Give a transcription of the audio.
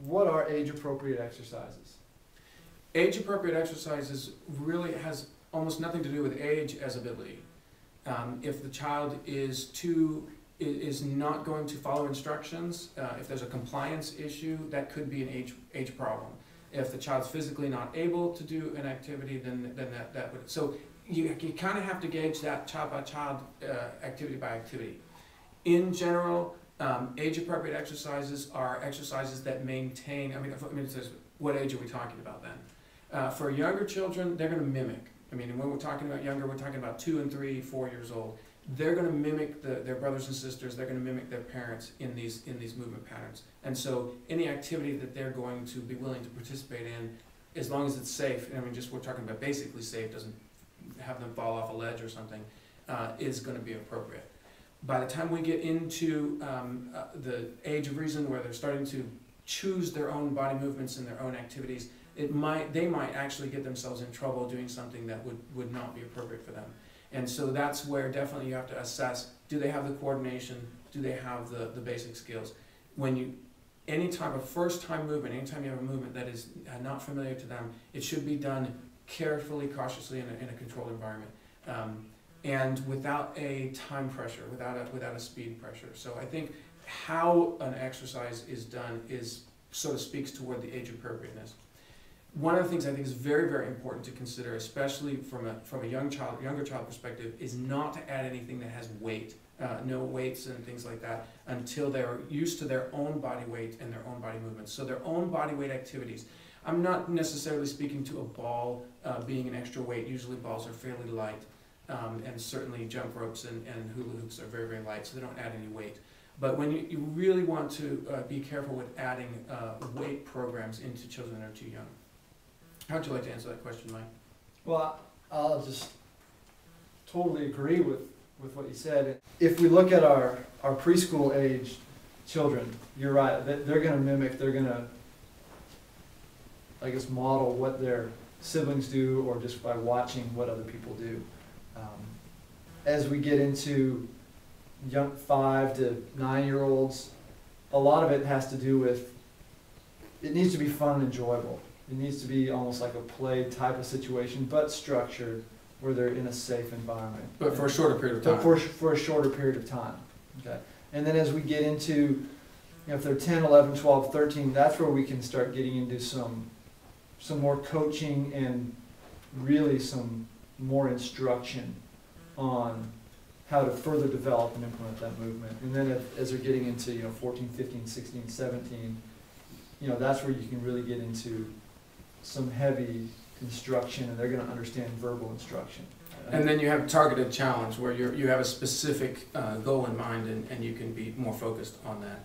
what are age-appropriate exercises? Age-appropriate exercises really has almost nothing to do with age as ability. If the child is not going to follow instructions, if there's a compliance issue, that could be an age problem. If the child's physically not able to do an activity, then that would. So you kind of have to gauge that child by child, activity by activity. In general, age-appropriate exercises are exercises that maintain. I mean, it says, what age are we talking about then? For younger children, they're going to mimic. I mean, when we're talking about younger, we're talking about 2 and 3, 4 years old. They're going to mimic their brothers and sisters. They're going to mimic their parents in these movement patterns. And so, any activity that they're going to be willing to participate in, as long as it's safe. I mean, just we're talking about basically safe, doesn't have them fall off a ledge or something, is going to be appropriate. By the time we get into the age of reason, where they're starting to choose their own body movements and their own activities, they might actually get themselves in trouble doing something that would not be appropriate for them. And so that's where definitely you have to assess, do they have the coordination, do they have the basic skills? Any type of first-time movement, anytime you have a movement that is not familiar to them, it should be done carefully, cautiously in a controlled environment. And without a time pressure, without a speed pressure. So I think how an exercise is done sort of speaks toward the age appropriateness. One of the things I think is very, very important to consider, especially from a younger child perspective, is not to add anything that has weight, no weights and things like that, until they're used to their own body weight and their own body movements. So their own body weight activities. I'm not necessarily speaking to a ball being an extra weight. Usually balls are fairly light, and certainly jump ropes and hula hoops are very, very light, so they don't add any weight. But when you really want to be careful with adding weight programs into children that are too young. How would you like to answer that question, Mike? Well, I'll just totally agree with what you said. If we look at our preschool age children, you're right, they're going to mimic, they're going to, I guess, model what their siblings do, or just by watching what other people do. As we get into young 5 to 9-year-olds, a lot of it has to do with, it needs to be fun and enjoyable. It needs to be almost like a play type of situation, but structured, where they're in a safe environment. But for a shorter period of time. But for a shorter period of time. Okay. And then as we get into, if they're 10, 11, 12, 13, that's where we can start getting into some more coaching and really some more instruction on how to further develop and implement that movement. And then as they're getting into 14, 15, 16, 17, that's where you can really get into some heavy instruction, and they're going to understand verbal instruction. And then you have targeted challenge, where you have a specific goal in mind, and you can be more focused on that.